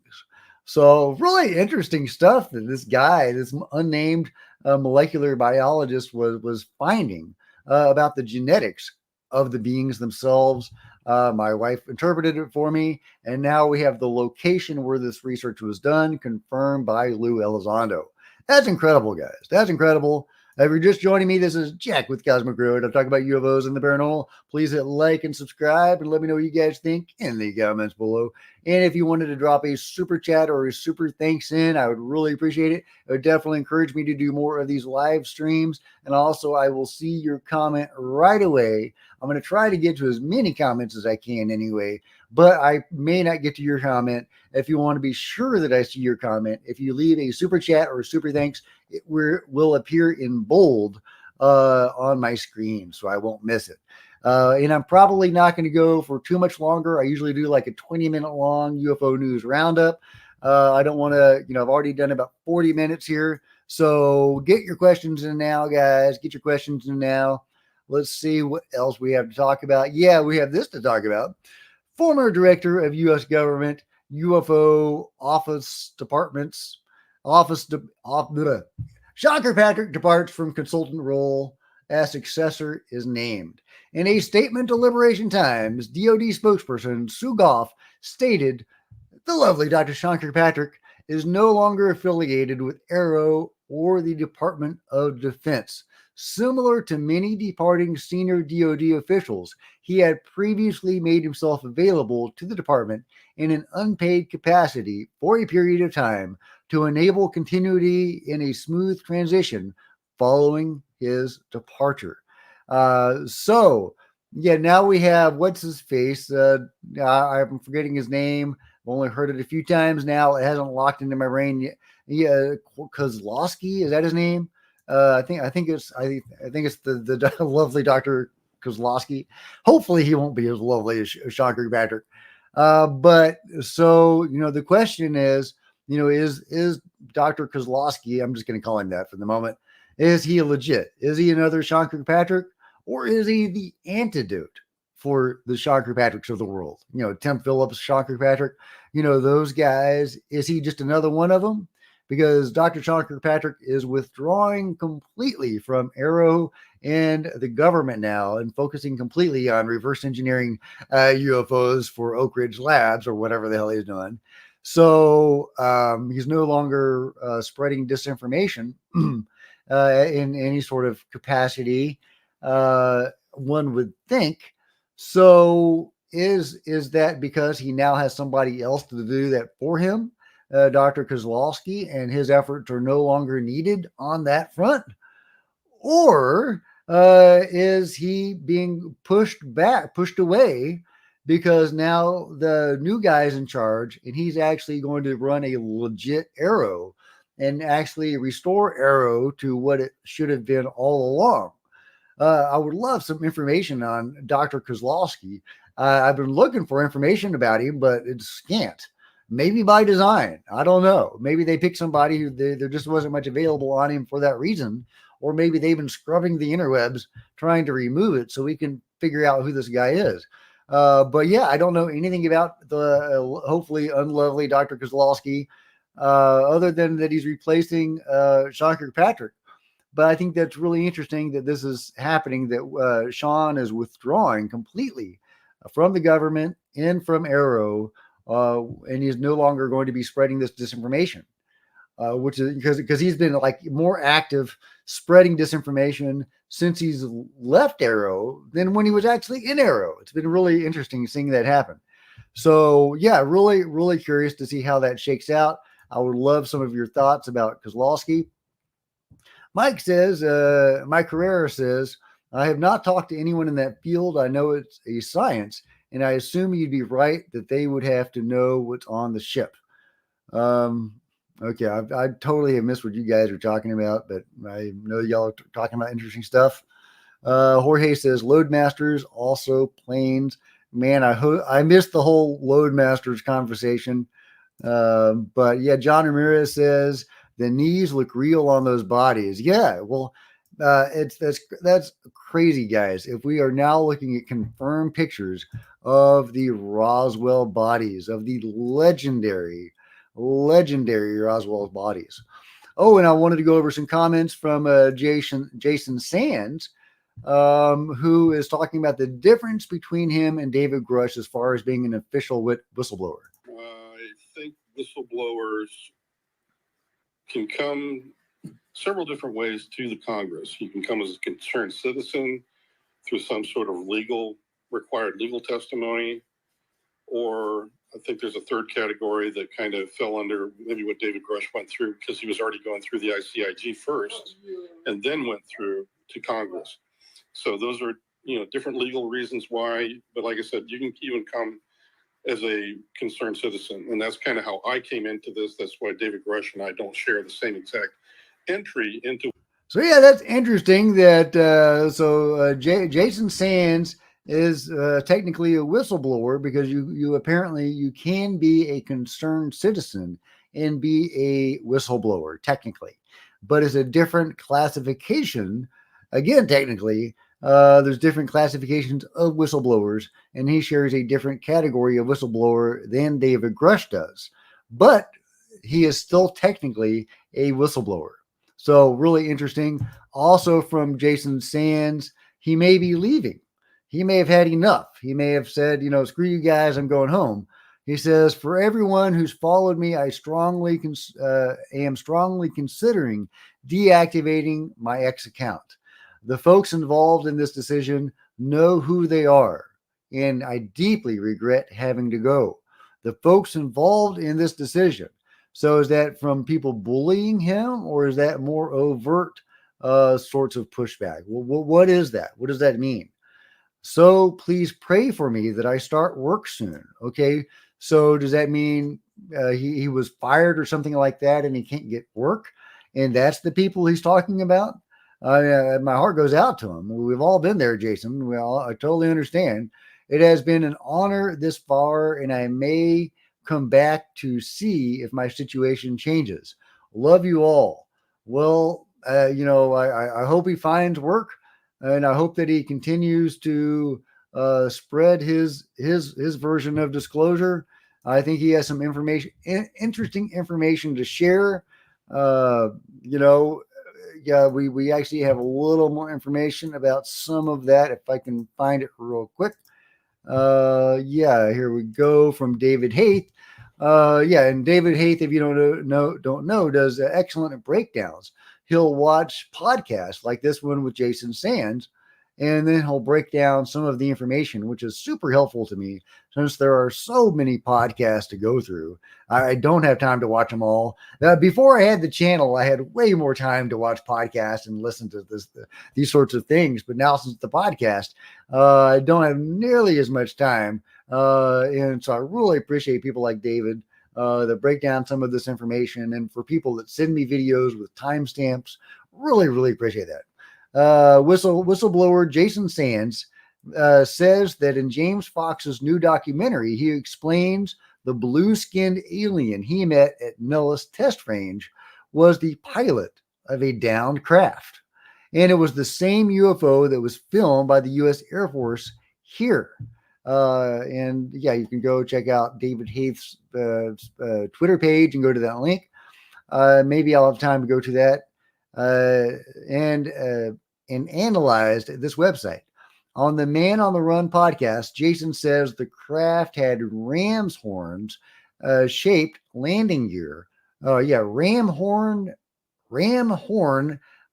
So really interesting stuff that this guy, this unnamed molecular biologist was finding about the genetics of the beings themselves. My wife interpreted it for me, and now we have the location where this research was done, confirmed by Lou Elizondo. That's incredible, guys. That's incredible. If you're just joining me, this is Jack with Cosmic Road. I'm talking about UFOs and the paranormal. Please hit like and subscribe and let me know what you guys think in the comments below. And if you wanted to drop a super chat or a super thanks in, I would really appreciate it. It would definitely encourage me to do more of these live streams. And also, I will see your comment right away. I'm going to try to get to as many comments as I can anyway, but I may not get to your comment. If you want to be sure that I see your comment, if you leave a super chat or a super thanks, it will appear in bold on my screen, so I won't miss it. And I'm probably not going to go for too much longer. I usually do like a 20-minute long UFO news roundup. I don't want to, I've already done about 40 minutes here. So get your questions in now, guys. Get your questions in now. Let's see what else we have to talk about. Yeah, we have this to talk about. Former director of U.S. government UFO office departments. Sean Kirkpatrick departs from consultant role as successor is named. In a statement to Liberation Times, DoD spokesperson Sue Goff stated the lovely Dr. Sean Kirkpatrick is no longer affiliated with AARO or the Department of Defense. Similar to many departing senior DoD officials, he had previously made himself available to the department in an unpaid capacity for a period of time to enable continuity in a smooth transition following his departure. So now we have, what's his face? I'm forgetting his name. I've only heard it a few times now. It hasn't locked into my brain yet. Yeah, Kozlowski, is that his name? I think it's the lovely Dr. Kozlowski. Hopefully he won't be as lovely as Sean Kirkpatrick. But so, the question is, is Dr. Kozlowski, I'm just going to call him that for the moment, is he legit? Is he another Sean Kirkpatrick, or is he the antidote for the Sean Kirkpatricks of the world? Tim Phillips, Sean Kirkpatrick, those guys. Is he just another one of them? Because Dr. Sean Kirkpatrick is withdrawing completely from AARO and the government now and focusing completely on reverse engineering UFOs for Oak Ridge Labs or whatever the hell he's doing. So he's no longer spreading disinformation in any sort of capacity, one would think. So is that because he now has somebody else to do that for him, Dr. Kozlowski, and his efforts are no longer needed on that front? Or is he being pushed away because now the new guy's in charge and he's actually going to run a legit AARO and actually restore AARO to what it should have been all along? I would love some information on Dr. Kozlowski. I've been looking for information about him, but it's scant. Maybe by design. I don't know. Maybe they picked somebody who there just wasn't much available on him for that reason. Or maybe they've been scrubbing the interwebs trying to remove it so we can figure out who this guy is. But yeah, I don't know anything about the hopefully unlovely Dr. Kozlowski, other than that he's replacing Sean Kirkpatrick. But I think that's really interesting that this is happening, that Sean is withdrawing completely from the government and from AARO, and he's no longer going to be spreading this disinformation, which is because he's been like more active spreading disinformation since he's left AARO than when he was actually in AARO. It's been really interesting seeing that happen. So yeah, really, really curious to see how that shakes out. I would love some of your thoughts about Kozlowski. Mike says, Mike Herrera says, I have not talked to anyone in that field. I know it's a science, and I assume you'd be right that they would have to know what's on the ship. Okay, I totally have missed what you guys are talking about, but I know y'all are talking about interesting stuff. Jorge says, Loadmasters, also planes. Man, I missed the whole Loadmasters conversation. But yeah, John Ramirez says, the knees look real on those bodies. Yeah, well, that's crazy, guys. If we are now looking at confirmed pictures of the Roswell bodies, of the legendary Roswell bodies. Oh, and I wanted to go over some comments from Jason Sands, who is talking about the difference between him and David Grush as far as being an official whistleblower. I think whistleblowers can come several different ways to the Congress. You can come as a concerned citizen through some sort of required legal testimony, or I think there's a third category that kind of fell under maybe what David Grush went through, because he was already going through the ICIG first and then went through to Congress. So those are, different legal reasons why. But like I said, you can even come as a concerned citizen. And that's kind of how I came into this. That's why David Grush and I don't share the same exact entry into. So yeah, that's interesting that Jason Sands is technically a whistleblower, because you apparently you can be a concerned citizen and be a whistleblower technically, but it's a different classification. Again, technically, there's different classifications of whistleblowers, and he shares a different category of whistleblower than David Grush does, but he is still technically a whistleblower. So really interesting. Also from Jason Sands, he may be leaving. He may have had enough. He may have said, screw you guys, I'm going home. He says, for everyone who's followed me, I am strongly considering deactivating my X account. The folks involved in this decision know who they are, and I deeply regret having to go. The folks involved in this decision. So is that from people bullying him, or is that more overt sorts of pushback? Well, what is that? What does that mean? So please pray for me that I start work soon. Okay. So does that mean he was fired or something like that and he can't get work? And that's the people he's talking about? My heart goes out to him. We've all been there, Jason. I totally understand. It has been an honor this far, and I may come back to see if my situation changes. Love you all. Well, I hope he finds work, and I hope that he continues to spread his version of disclosure. I think he has some interesting information to share. Yeah, we actually have a little more information about some of that if I can find it real quick. Yeah, here we go from David Haith. Yeah, and David Haith, if you don't know, does excellent breakdowns. He'll watch podcasts like this one with Jason Sands, and then he'll break down some of the information, which is super helpful to me since there are so many podcasts to go through. I don't have time to watch them all. Before I had the channel, I had way more time to watch podcasts and listen to these sorts of things. But now since the podcast, I don't have nearly as much time. And so I really appreciate people like David that break down some of this information. And for people that send me videos with timestamps, really, really appreciate that. Whistleblower Jason Sands says that in James Fox's new documentary, he explains the blue-skinned alien he met at Nellis Test Range was the pilot of a downed craft. And it was the same UFO that was filmed by the U.S. Air Force here. And yeah, you can go check out David Haith's Twitter page and go to that link. Maybe I'll have time to go to that and analyzed this website. On the Man on the Run podcast, Jason says the craft had ram's horns shaped landing gear. Ram horn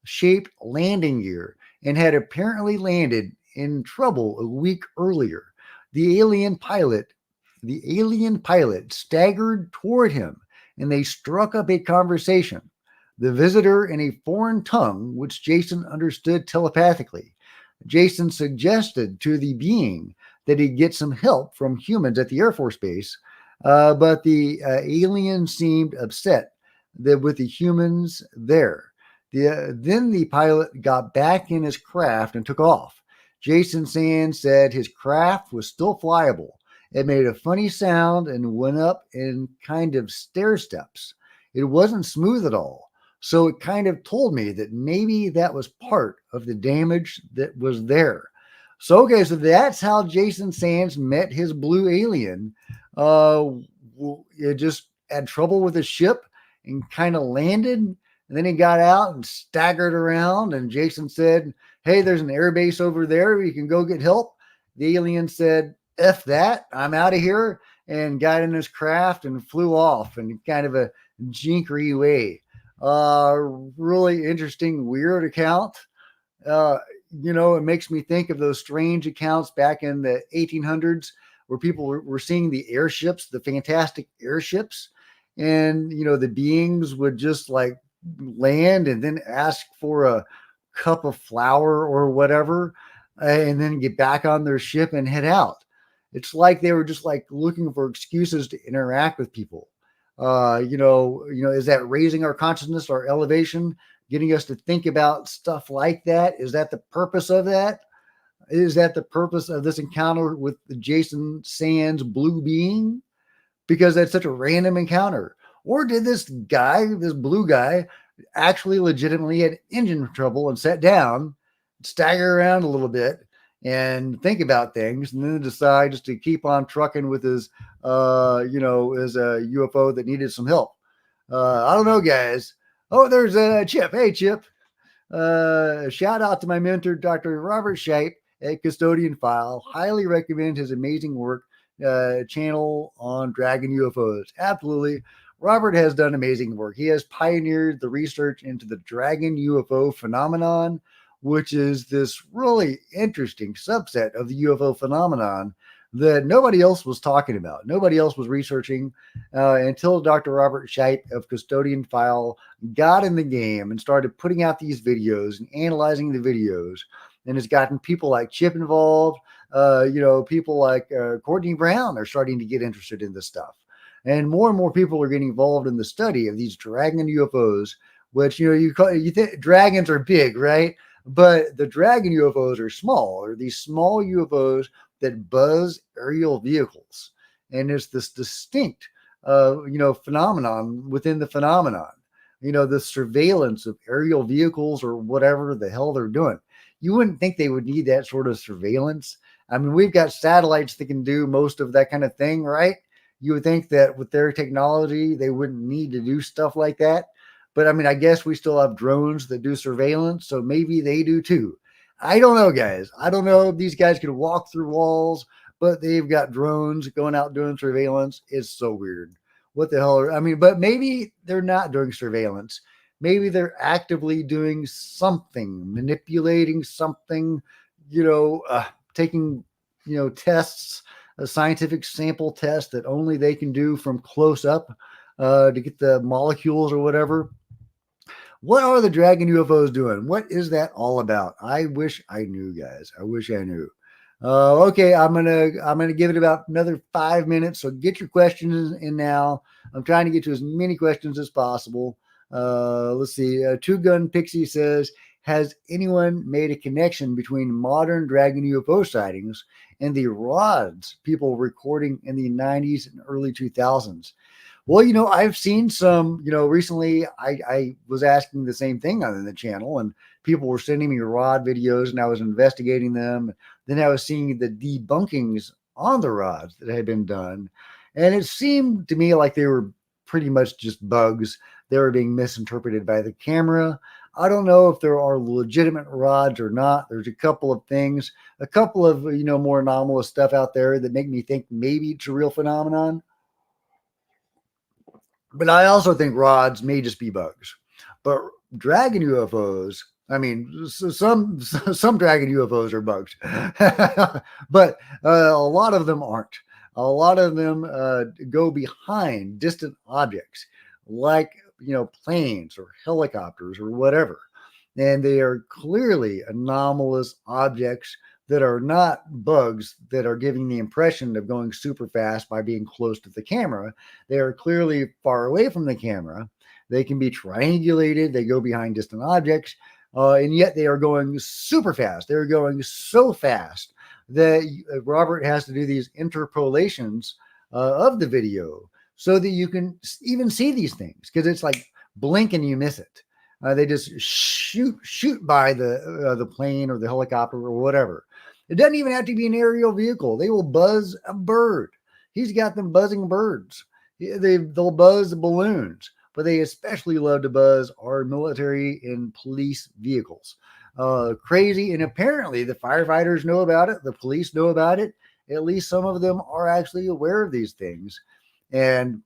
shaped landing gear, and had apparently landed in trouble a week earlier. The alien pilot staggered toward him, and they struck up a conversation. The visitor in a foreign tongue, which Jason understood telepathically. Jason suggested to the being that he get some help from humans at the Air Force Base, but the alien seemed upset with the humans there. Then the pilot got back in his craft and took off. Jason Sands said his craft was still flyable. It made a funny sound and went up in kind of stair steps. It wasn't smooth at all. So it kind of told me that maybe that was part of the damage that was there. So, okay, so that's how Jason Sands met his blue alien. It just had trouble with his ship and kind of landed. And then he got out and staggered around. And Jason said, hey, there's an air base over there. You can go get help. The alien said, F that. I'm out of here. And got in his craft and flew off in kind of a jinkery way. Really interesting, weird account. It makes me think of those strange accounts back in the 1800s where people were seeing the airships, the fantastic airships. And, the beings would just like land and then ask for a cup of flour or whatever, and then get back on their ship and head out. It's like they were just like looking for excuses to interact with people. Is that raising our consciousness, our elevation, getting us to think about stuff like that? Is that the purpose of that? Is that the purpose of this encounter with the Jason Sands blue being? Because that's such a random encounter. Or did this blue guy, actually legitimately had engine trouble and sat down, stagger around a little bit, and think about things, and then decide just to keep on trucking with his, his UFO that needed some help. I don't know, guys. Oh, there's a Chip. Hey, Chip. Shout out to my mentor, Dr. Robert Shipe at Custodian File. Highly recommend his amazing work channel on Dragon UFOs. Absolutely. Robert has done amazing work. He has pioneered the research into the Dragon UFO phenomenon, which is this really interesting subset of the UFO phenomenon that nobody else was talking about. Nobody else was researching until Dr. Robert Shipe of Custodian File got in the game and started putting out these videos and analyzing the videos, and has gotten people like Chip involved. People like Courtney Brown are starting to get interested in this stuff. And more people are getting involved in the study of these Dragon UFOs, which, you think dragons are big, right? But the Dragon UFOs are small, or these small UFOs that buzz aerial vehicles. And it's this distinct, phenomenon within the phenomenon, the surveillance of aerial vehicles or whatever the hell they're doing. You wouldn't think they would need that sort of surveillance. I mean, we've got satellites that can do most of that kind of thing, right? You would think that with their technology, they wouldn't need to do stuff like that. But I mean, I guess we still have drones that do surveillance, so maybe they do too. I don't know, guys. I don't know if these guys can walk through walls, but they've got drones going out doing surveillance. It's so weird. what the hell I mean, but maybe they're not doing surveillance. Maybe they're actively doing something, manipulating something, taking, tests, a scientific sample test that only they can do from close up to get the molecules or whatever. What are the Dragon UFOs doing? What is that all about? I wish I knew, guys. I wish I knew. Okay, I'm gonna give it about another 5 minutes. So get your questions in now. I'm trying to get to as many questions as possible. Let's see. Two Gun Pixie says, has anyone made a connection between modern Dragon UFO sightings and the rods people recording in the 90s and early 2000s? Well, I've seen some, recently I was asking the same thing on the channel, and people were sending me rod videos and I was investigating them. Then I was seeing the debunkings on the rods that had been done. And it seemed to me like they were pretty much just bugs. They were being misinterpreted by the camera. I don't know if there are legitimate rods or not. There's a couple of things, a couple of, more anomalous stuff out there that make me think maybe it's a real phenomenon. But I also think rods may just be bugs. But Dragon UFOs, I mean, some Dragon UFOs are bugs, but a lot of them aren't. A lot of them go behind distant objects like, planes or helicopters or whatever. And they are clearly anomalous objects that are not bugs that are giving the impression of going super fast by being close to the camera. They are clearly far away from the camera. They can be triangulated. They go behind distant objects, and yet they are going super fast. They're going so fast that Robert has to do these interpolations of the video so that you can even see these things, because it's like blink and you miss it. They just shoot by the plane or the helicopter or whatever. It doesn't even have to be an aerial vehicle. They will buzz a bird. He's got them buzzing birds. They'll buzz balloons, but they especially love to buzz our military and police vehicles. Crazy. And apparently the firefighters know about it. The police know about it. At least some of them are actually aware of these things. And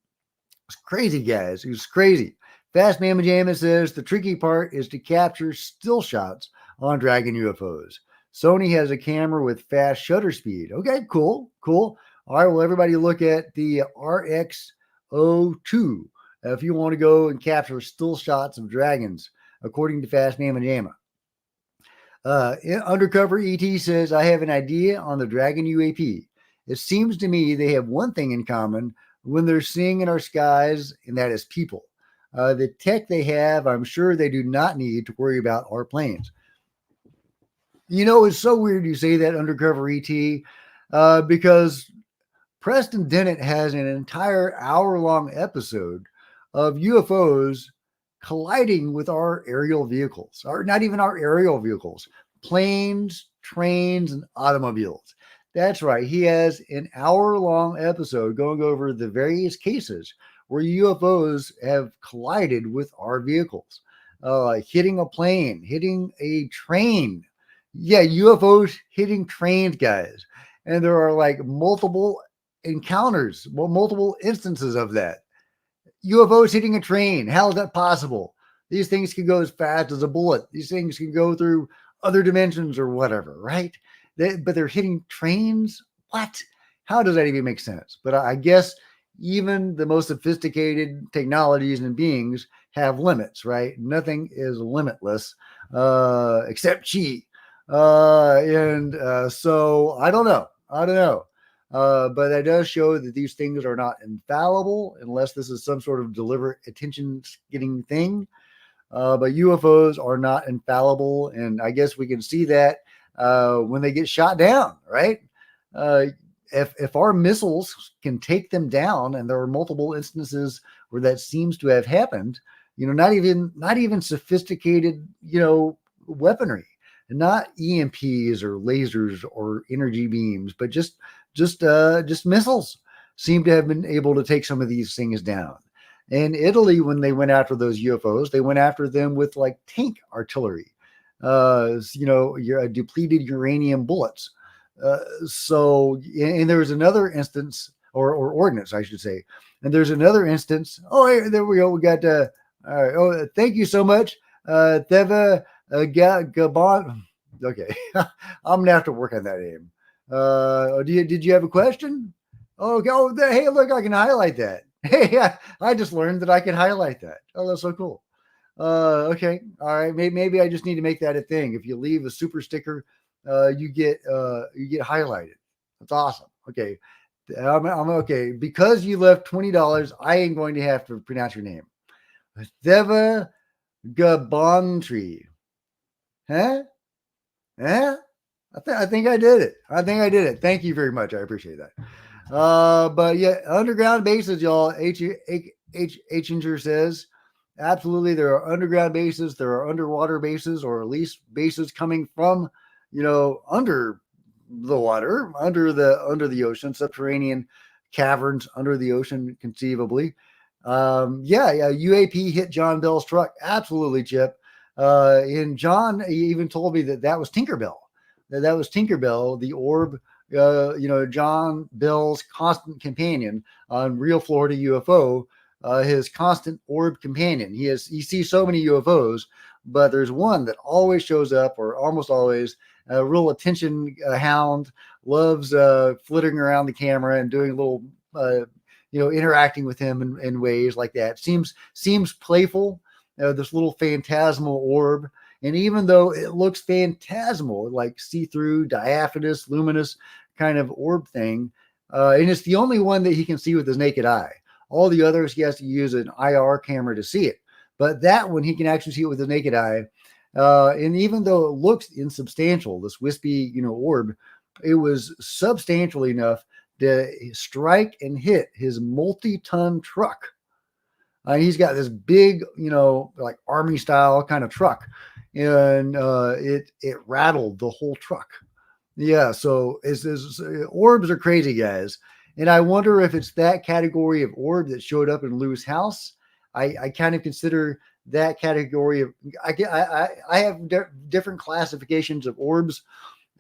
it's crazy, guys. It's crazy. Fast Mama Jamma says the tricky part is to capture still shots on Dragon UFOs. Sony has a camera with fast shutter speed. Okay, cool. All right, well, everybody look at the RX-02 if you want to go and capture still shots of dragons, according to Fast Mama Jamma. Undercover ET says, I have an idea on the Dragon UAP. It seems to me they have one thing in common when they're seeing in our skies, and that is people. The tech they have, I'm sure they do not need to worry about our planes. It's so weird you say that, Undercover ET, because Preston Dennett has an entire hour-long episode of UFOs colliding with our aerial vehicles, or not even our aerial vehicles, planes, trains, and automobiles. That's right. He has an hour-long episode going over the various cases where UFOs have collided with our vehicles, hitting a plane, hitting a train. Yeah, UFOs hitting trains, guys. And there are like multiple encounters, multiple instances of that. UFOs hitting a train. How is that possible? These things can go as fast as a bullet. These things can go through other dimensions or whatever, right? But they're hitting trains? What? How does that even make sense? But I guess even the most sophisticated technologies and beings have limits, right? Nothing is limitless except chi. So I don't know. But that does show that these things are not infallible unless this is some sort of deliberate attention-getting thing. But UFOs are not infallible, and I guess we can see that when they get shot down, right? If our missiles can take them down, and there are multiple instances where that seems to have happened, not even sophisticated, weaponry, not EMPs or lasers or energy beams, but just missiles seem to have been able to take some of these things down. In Italy, when they went after those UFOs, they went after them with like tank artillery, your depleted uranium bullets. And there was another instance or ordnance, I should say. And there's another instance. Oh, hey, there we go. We got, all right. Oh, thank you so much. Theva Gabon. Okay. I'm going to have to work on that name. Did you have a question? Oh, hey, look, I can highlight that. Hey, I just learned that I can highlight that. Oh, that's so cool. Okay. All right. Maybe I just need to make that a thing. If you leave a super sticker, you get highlighted. That's awesome. Okay. I'm okay. Because you left $20, I ain't going to have to pronounce your name. Theva Gabontry. Huh? Huh? I think I did it. Thank you very much. I appreciate that. But yeah, underground bases, y'all. Hinger says, absolutely, there are underground bases, there are underwater bases, or at least bases coming from, under the water, under the ocean, subterranean caverns under the ocean, conceivably. UAP hit John Bell's truck. Absolutely, Chip. And John even told me that was Tinkerbell. That was Tinkerbell, the orb, John Bell's constant companion on Real Florida UFO, his constant orb companion. He sees so many UFOs, but there's one that always shows up, or almost always, a real attention hound, loves flitting around the camera and doing a little, interacting with him in ways like that. Seems playful, this little phantasmal orb. And even though it looks phantasmal, like see-through, diaphanous, luminous kind of orb thing, and it's the only one that he can see with his naked eye. All the others, he has to use an IR camera to see it. But that one, he can actually see it with his naked eye. And even though it looks insubstantial, this wispy, orb, it was substantial enough to strike and hit his multi-ton truck. He's got this big, like army style kind of truck, and it rattled the whole truck. Yeah, so orbs are crazy, guys, and I wonder if it's that category of orb that showed up in Lou's house. I kind of consider that category of. I have different classifications of orbs.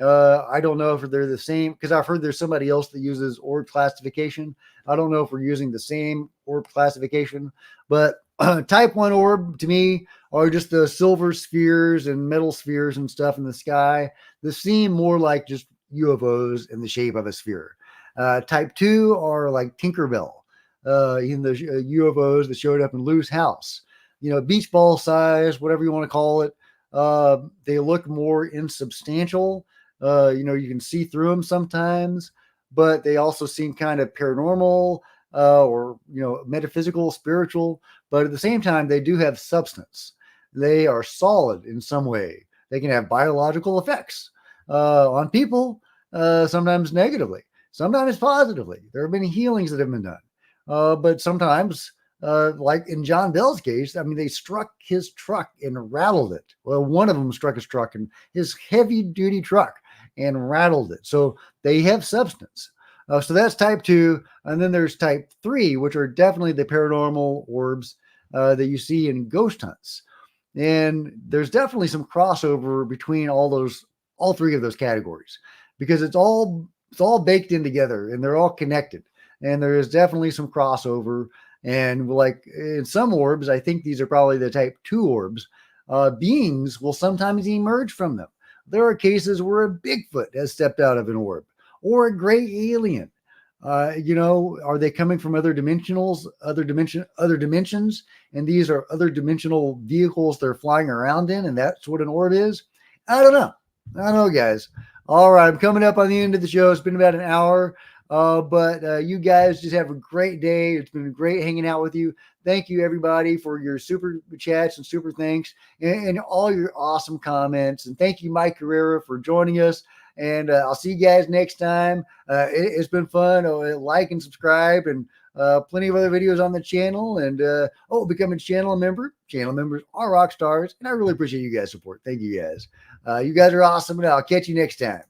I don't know if they're the same, because I've heard there's somebody else that uses orb classification. I don't know if we're using the same orb classification, but type 1 orb to me are just the silver spheres and metal spheres and stuff in the sky that seem more like just UFOs in the shape of a sphere. Type 2 are like Tinkerbell, in the UFOs that showed up in Lou's house. Beach ball size, whatever you want to call it. They look more insubstantial. You can see through them sometimes, but they also seem kind of paranormal, or, metaphysical, spiritual, but at the same time, they do have substance. They are solid in some way. They can have biological effects, on people, sometimes negatively, sometimes positively. There have been healings that have been done. But sometimes, like in John Bell's case, they struck his truck and rattled it. Well, one of them struck his truck, and his heavy duty truck, and rattled it. So they have substance. So that's type 2. And then there's type 3, which are definitely the paranormal orbs that you see in ghost hunts. And there's definitely some crossover between all 3 of those categories, because it's all baked in together and they're all connected. And there is definitely some crossover. And like in some orbs, I think these are probably the type 2 orbs. Beings will sometimes emerge from them. There are cases where a Bigfoot has stepped out of an orb, or a gray alien. Are they coming from other dimensions? And these are other dimensional vehicles they're flying around in, and that's what an orb is? I don't know, guys. All right, I'm coming up on the end of the show. It's been about an hour. But you guys just have a great day. It's been great hanging out with you. Thank you, everybody, for your super chats and super thanks, and all your awesome comments. And thank you, Mike Carrera, for joining us. And I'll see you guys next time. It's been fun. Like and subscribe, and plenty of other videos on the channel. And become a channel member. Channel members are rock stars, and I really appreciate you guys' support. Thank you, guys. You guys are awesome, and I'll catch you next time.